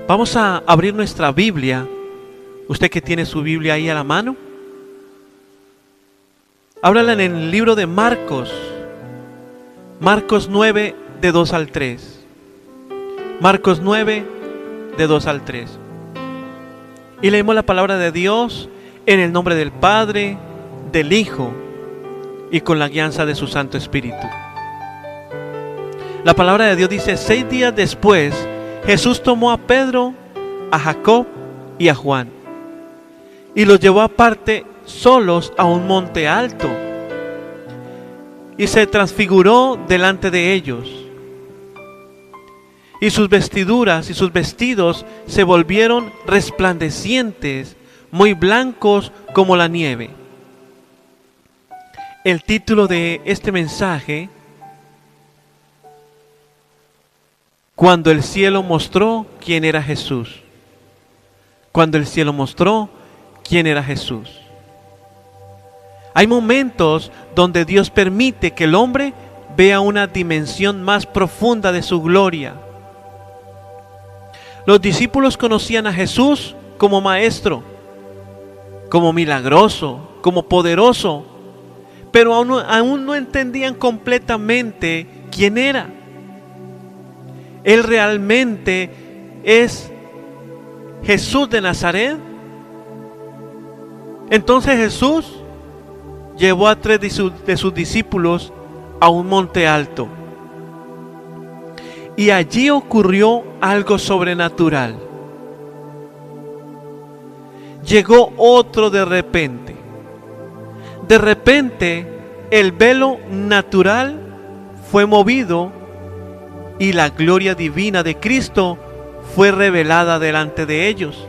Vamos a abrir nuestra Biblia. Usted que tiene su Biblia ahí a la mano, ábrala en el libro de Marcos. Marcos 9, de 2 al 3. Marcos 9, de 2 al 3. Y leemos la palabra de Dios en el nombre del Padre, del Hijo y con la guianza de su Santo Espíritu. La palabra de Dios dice: 6 días después, Jesús tomó a Pedro, a Jacob y a Juan, y los llevó aparte solos a un monte alto, y se transfiguró delante de ellos. Y sus vestiduras y sus vestidos se volvieron resplandecientes, muy blancos como la nieve. El título de este mensaje: Cuando el cielo mostró quién era Jesús. Cuando el cielo mostró quién era Jesús. Hay momentos donde Dios permite que el hombre vea una dimensión más profunda de su gloria. Los discípulos conocían a Jesús como maestro, como milagroso, como poderoso, pero aún no entendían completamente quién era. ¿Él realmente es Jesús de Nazaret? Entonces Jesús llevó a 3 de sus discípulos a un monte alto. Y allí ocurrió algo sobrenatural. Llegó otro de repente. De repente el velo natural fue movido y la gloria divina de Cristo fue revelada delante de ellos.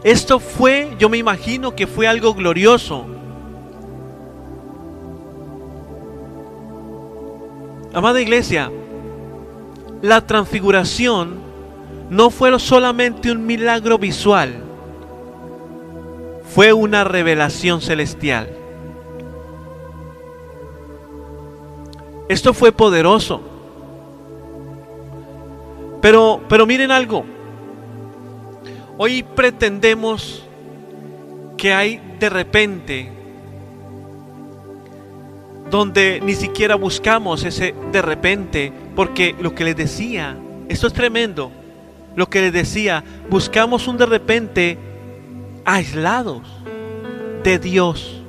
Esto fue, yo me imagino que fue algo glorioso. Amada iglesia, la transfiguración no fue solamente un milagro visual, fue una revelación celestial. Esto fue poderoso. Pero miren algo. Hoy pretendemos que hay de repente donde ni siquiera buscamos ese de repente, porque lo que les decía, esto es tremendo, lo que les decía, buscamos un de repente aislados de Dios.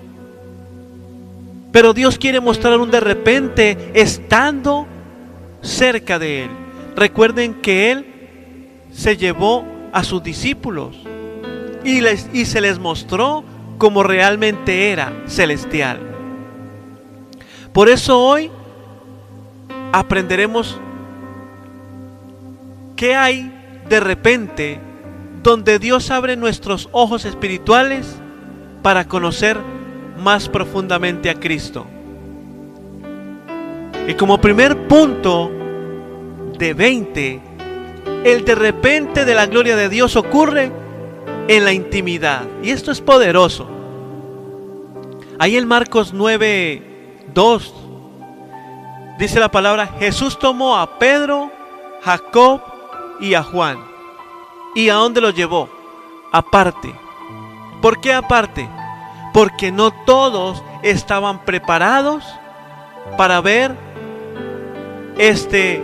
Pero Dios quiere mostrar un de repente estando cerca de Él. Recuerden que Él se llevó a sus discípulos y se les mostró como realmente era celestial. Por eso hoy aprenderemos qué hay de repente donde Dios abre nuestros ojos espirituales para conocer más profundamente a Cristo. Y como primer punto de 20, el de repente de la gloria de Dios ocurre en la intimidad. Y esto es poderoso. Ahí en Marcos 9, 2 dice la palabra: Jesús tomó a Pedro, Jacob y a Juan. ¿Y a dónde los llevó? Aparte. ¿Por qué aparte? Porque no todos estaban preparados para ver esta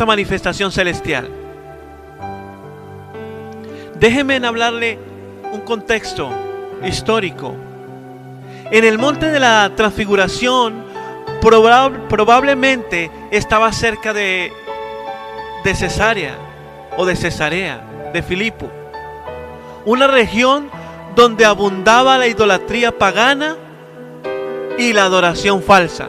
manifestación celestial. Déjenme hablarle un contexto histórico. En el monte de la transfiguración probablemente estaba cerca de Cesarea o de Cesarea de Filipo, una región donde abundaba la idolatría pagana y la adoración falsa.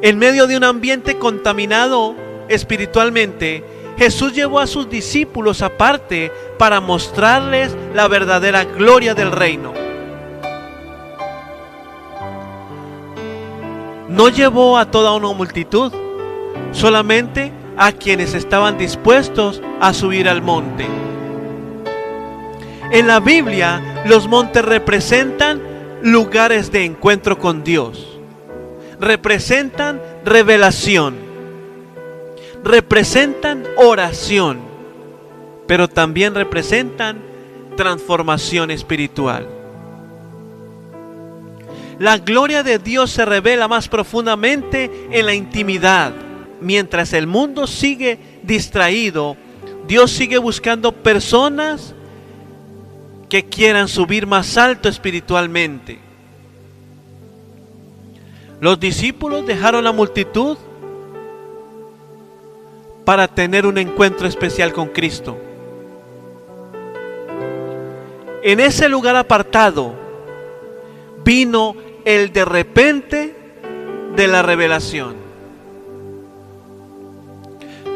En medio de un ambiente contaminado espiritualmente, Jesús llevó a sus discípulos aparte para mostrarles la verdadera gloria del reino. No llevó a toda una multitud, solamente a quienes estaban dispuestos a subir al monte. En la Biblia, los montes representan lugares de encuentro con Dios. Representan revelación. representan oración, pero también representan transformación espiritual. La gloria de Dios se revela más profundamente en la intimidad. Mientras el mundo sigue distraído, Dios sigue buscando personas que quieran subir más alto espiritualmente. Los discípulos dejaron la multitud para tener un encuentro especial con Cristo. En ese lugar apartado vino el de repente de la revelación.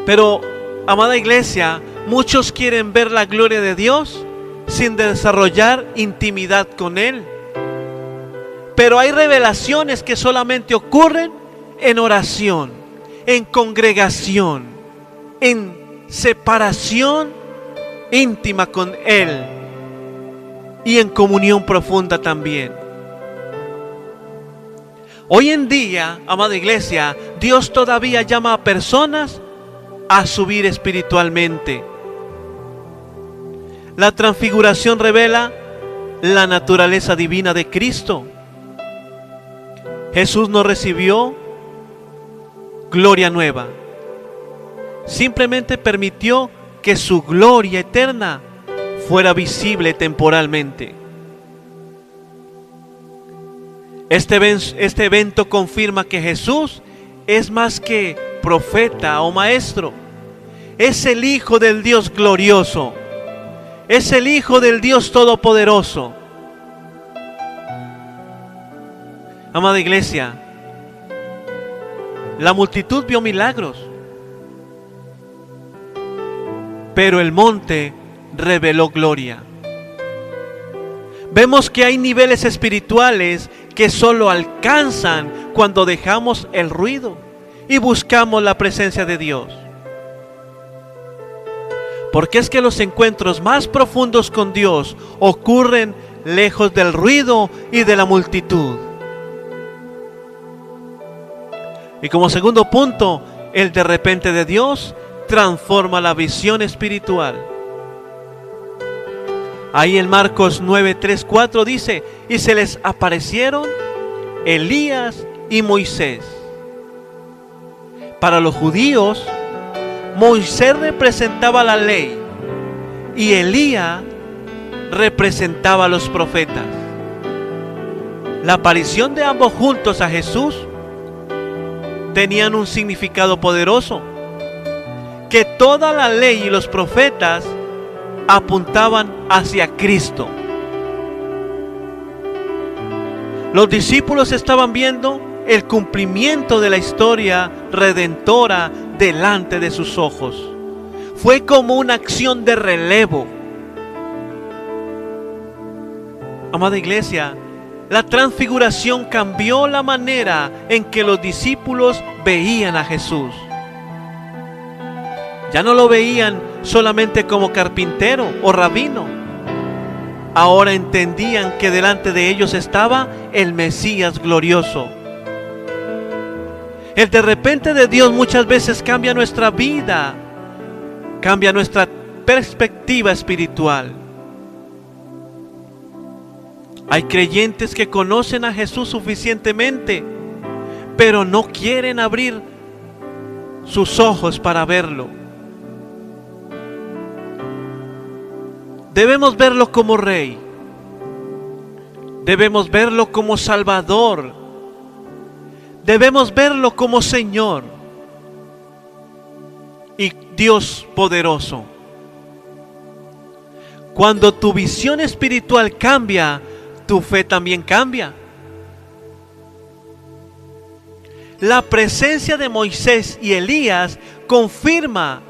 Pero, amada iglesia, muchos quieren ver la gloria de Dios sin desarrollar intimidad con Él. Pero hay revelaciones que solamente ocurren en oración, en congregación, en separación íntima con Él y en comunión profunda también. Hoy en día, amada iglesia, Dios todavía llama a personas a subir espiritualmente. La transfiguración revela la naturaleza divina de Cristo. Jesús no recibió gloria nueva. Simplemente permitió que su gloria eterna fuera visible temporalmente. Este evento confirma que Jesús es más que profeta o maestro. Es el Hijo del Dios glorioso. Es el Hijo del Dios todopoderoso. Amada iglesia, la multitud vio milagros, pero el monte reveló gloria. Vemos que hay niveles espirituales que solo alcanzan cuando dejamos el ruido y buscamos la presencia de Dios. Porque es que los encuentros más profundos con Dios ocurren lejos del ruido y de la multitud. Y como segundo punto, el de repente de Dios transforma la visión espiritual. Ahí en Marcos 9, 3, 4 dice: y se les aparecieron Elías y Moisés. Para los judíos, Moisés representaba la ley y Elías representaba a los profetas. La aparición de ambos juntos a Jesús tenían un significado poderoso, que toda la ley y los profetas apuntaban hacia Cristo. Los discípulos estaban viendo el cumplimiento de la historia redentora delante de sus ojos. Fue como una acción de relevo. Amada iglesia, la transfiguración cambió la manera en que los discípulos veían a Jesús. Ya no lo veían solamente como carpintero o rabino. Ahora entendían que delante de ellos estaba el Mesías glorioso. El de repente de Dios muchas veces cambia nuestra vida, cambia nuestra perspectiva espiritual. Hay creyentes que conocen a Jesús suficientemente, pero no quieren abrir sus ojos para verlo. Debemos verlo como Rey. Debemos verlo como Salvador. Debemos verlo como Señor y Dios poderoso. Cuando tu visión espiritual cambia, tu fe también cambia. La presencia de Moisés y Elías confirma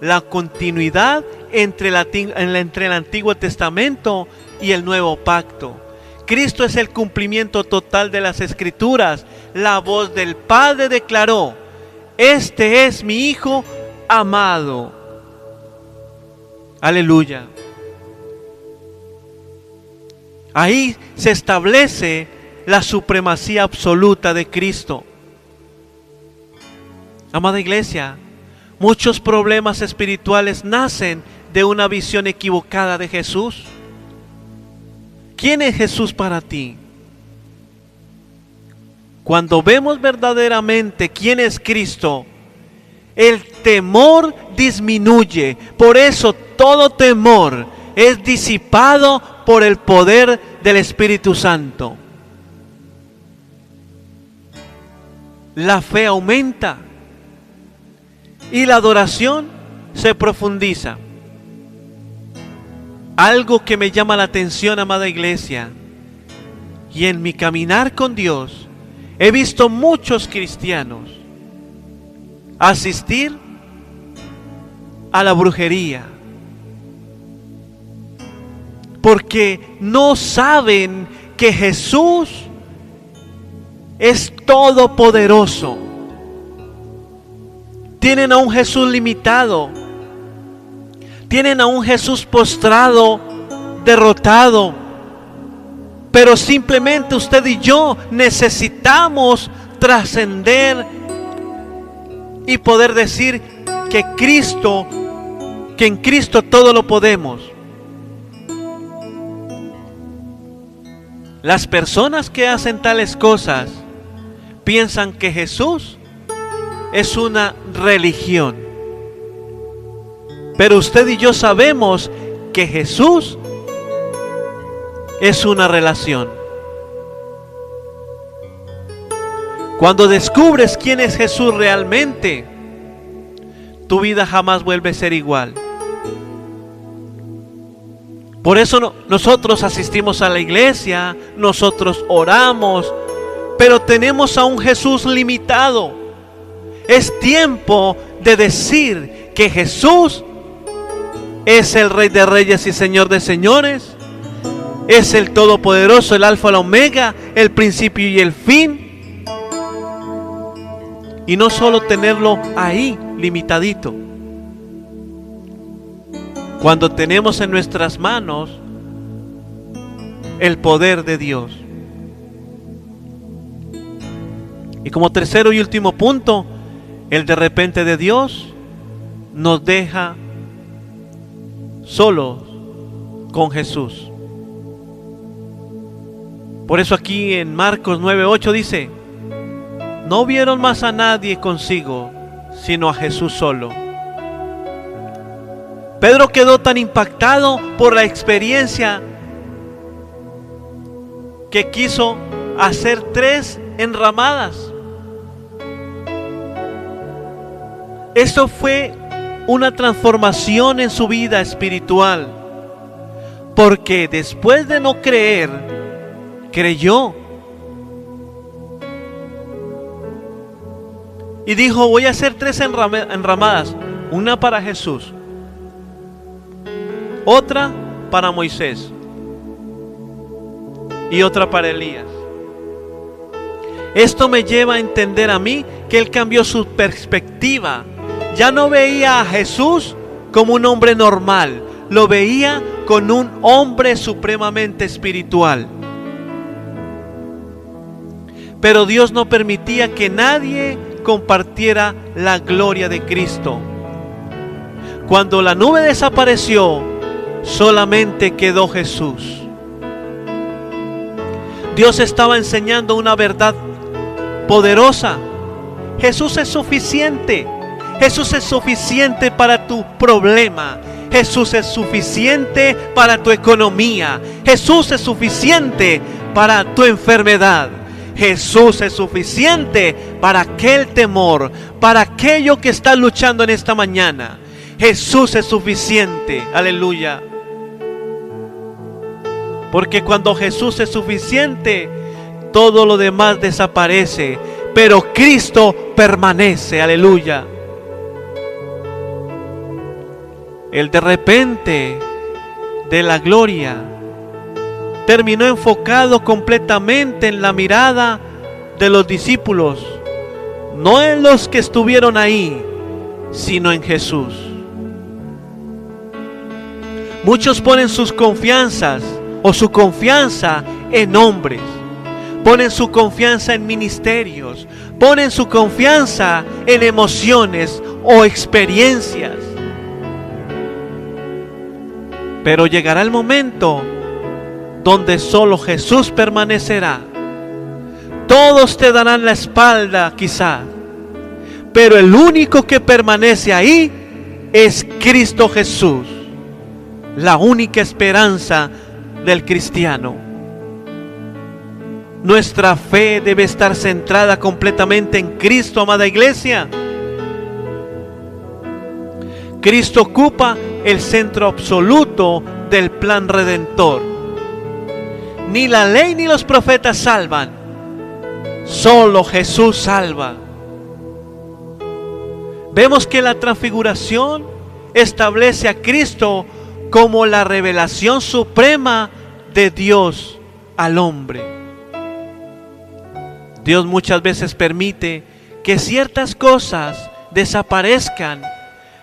la continuidad entre el Antiguo Testamento y el Nuevo Pacto. Cristo es el cumplimiento total de las Escrituras. La voz del Padre declaró: este es mi Hijo amado. Aleluya. Ahí se establece la supremacía absoluta de Cristo. Amada iglesia, Muchos problemas espirituales nacen de una visión equivocada de Jesús. ¿Quién es Jesús para ti? Cuando vemos verdaderamente quién es Cristo, el temor disminuye. Por eso todo temor es disipado por el poder del Espíritu Santo. La fe aumenta y la adoración se profundiza. Algo que me llama la atención, amada iglesia, y en mi caminar con Dios, he visto muchos cristianos asistir a la brujería, porque no saben que Jesús es todopoderoso. Tienen a un Jesús limitado, tienen a un Jesús postrado, derrotado. Pero simplemente usted y yo necesitamos trascender y poder decir que en Cristo todo lo podemos. Las personas que hacen tales cosas piensan que Jesús es una religión. Pero usted y yo sabemos que Jesús es una relación. Cuando descubres quién es Jesús realmente, tu vida jamás vuelve a ser igual. Por eso nosotros asistimos a la iglesia, nosotros oramos, pero tenemos a un Jesús limitado. Es tiempo de decir que Jesús es el Rey de Reyes y Señor de Señores. Es el Todopoderoso, el Alfa, el Omega, el principio y el fin. Y no solo tenerlo ahí, limitadito. Cuando tenemos en nuestras manos el poder de Dios. Y como tercero y último punto, el de repente de Dios nos deja solos con Jesús. Por eso aquí en Marcos 9:8 dice: no vieron más a nadie consigo, sino a Jesús solo. Pedro quedó tan impactado por la experiencia que quiso hacer 3 enramadas. Esto fue una transformación en su vida espiritual, porque después de no creer, creyó. Y dijo: voy a hacer 3 enramadas. Una para Jesús, otra para Moisés y otra para Elías. Esto me lleva a entender a mí que él cambió su perspectiva. Ya no veía a Jesús como un hombre normal, lo veía con un hombre supremamente espiritual. Pero Dios no permitía que nadie compartiera la gloria de Cristo. Cuando la nube desapareció, solamente quedó Jesús. Dios estaba enseñando una verdad poderosa. Jesús es suficiente. Jesús es suficiente para tu problema. Jesús es suficiente para tu economía. Jesús es suficiente para tu enfermedad. Jesús es suficiente para aquel temor, para aquello que estás luchando en esta mañana. Jesús es suficiente. Aleluya. Porque cuando Jesús es suficiente, todo lo demás desaparece, pero Cristo permanece. Aleluya. El de repente de la gloria terminó enfocado completamente en la mirada de los discípulos, no en los que estuvieron ahí, sino en Jesús. Muchos ponen sus confianzas o su confianza en hombres, ponen su confianza en ministerios, ponen su confianza en emociones o experiencias. Pero llegará el momento donde solo Jesús permanecerá. Todos te darán la espalda quizás, pero el único que permanece ahí es Cristo Jesús, la única esperanza del cristiano. Nuestra fe debe estar centrada completamente en Cristo, amada iglesia. Cristo ocupa el centro absoluto del plan redentor. Ni la ley ni los profetas salvan, solo Jesús salva. Vemos que la transfiguración establece a Cristo como la revelación suprema de Dios al hombre. Dios muchas veces permite que ciertas cosas desaparezcan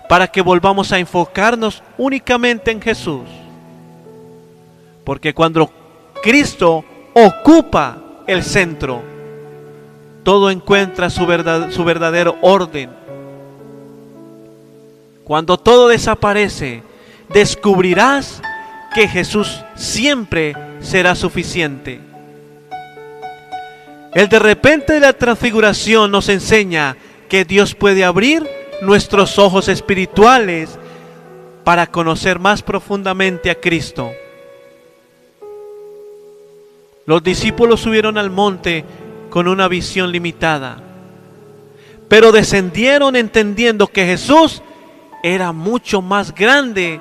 para que volvamos a enfocarnos únicamente en Jesús. Porque cuando Cristo ocupa el centro, todo encuentra su verdadero orden. Cuando todo desaparece, descubrirás que Jesús siempre será suficiente. El de repente de la transfiguración nos enseña que Dios puede abrir nuestros ojos espirituales para conocer más profundamente a Cristo. Los discípulos subieron al monte con una visión limitada, pero descendieron entendiendo que Jesús era mucho más grande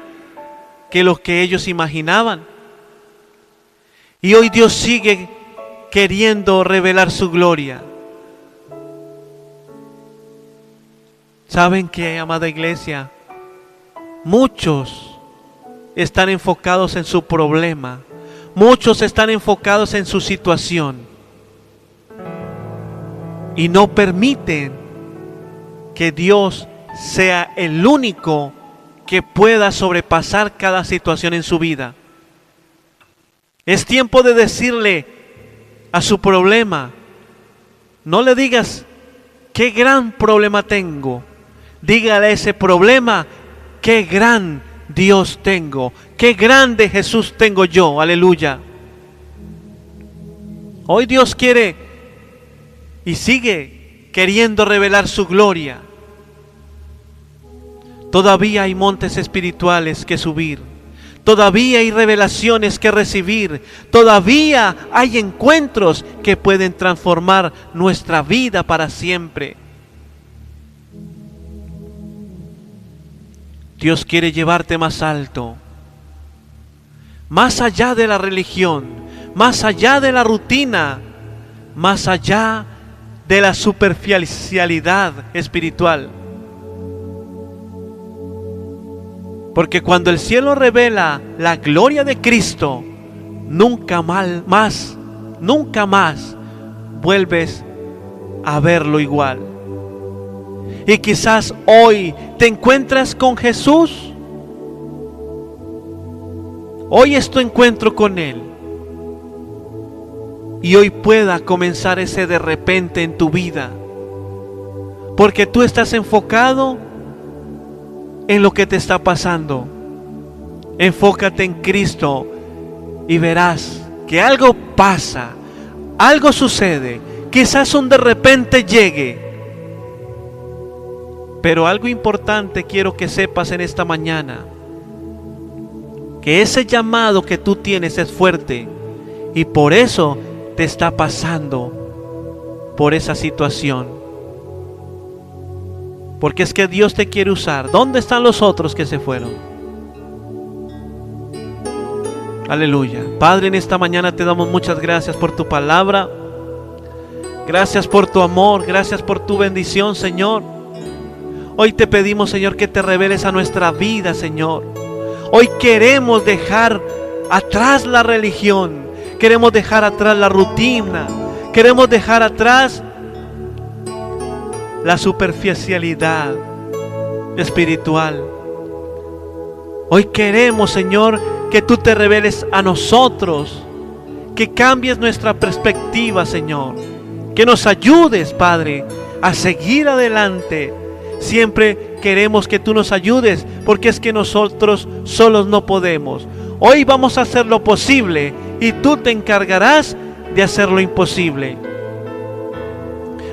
que lo que ellos imaginaban. Y hoy Dios sigue queriendo revelar su gloria. ¿Saben qué, amada iglesia? Muchos están enfocados en su problema. Muchos están enfocados en su situación. Y no permiten que Dios sea el único que pueda sobrepasar cada situación en su vida. Es tiempo de decirle a su problema, no le digas qué gran problema tengo, dígale a ese problema qué gran Dios tengo, qué grande Jesús tengo yo, aleluya. Hoy Dios quiere y sigue queriendo revelar su gloria. Todavía hay montes espirituales que subir. Todavía hay revelaciones que recibir. Todavía hay encuentros que pueden transformar nuestra vida para siempre. Dios quiere llevarte más alto, más allá de la religión, más allá de la rutina, más allá de la superficialidad espiritual. Porque cuando el cielo revela la gloria de Cristo, nunca más vuelves a verlo igual. Y quizás hoy te encuentras con Jesús. Hoy es tu encuentro con Él. Y hoy pueda comenzar ese de repente en tu vida. Porque tú estás enfocado en lo que te está pasando. Enfócate en Cristo y verás que algo pasa, algo sucede. Quizás un de repente llegue. Pero algo importante quiero que sepas en esta mañana, que ese llamado que tú tienes es fuerte y por eso te está pasando por esa situación. Porque es que Dios te quiere usar. ¿Dónde están los otros que se fueron? Aleluya. Padre, en esta mañana te damos muchas gracias por tu palabra. Gracias por tu amor. Gracias por tu bendición, Señor. Hoy te pedimos, Señor, que te reveles a nuestra vida, Señor. Hoy queremos dejar atrás la religión. Queremos dejar atrás la rutina. Queremos dejar atrás la superficialidad espiritual. Hoy queremos, Señor, que tú te reveles a nosotros. Que cambies nuestra perspectiva, Señor. que nos ayudes, Padre, a seguir adelante. Siempre queremos que tú nos ayudes, porque es que nosotros solos no podemos. Hoy vamos a hacer lo posible y tú te encargarás de hacer lo imposible.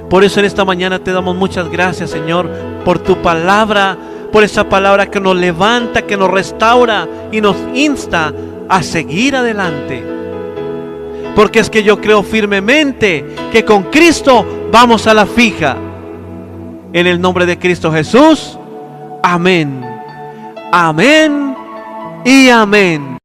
Por eso en esta mañana te damos muchas gracias, Señor, por tu palabra, por esa palabra que nos levanta, que nos restaura y nos insta a seguir adelante. Porque es que yo creo firmemente que con Cristo vamos a la fija. En el nombre de Cristo Jesús, amén. Amén y amén.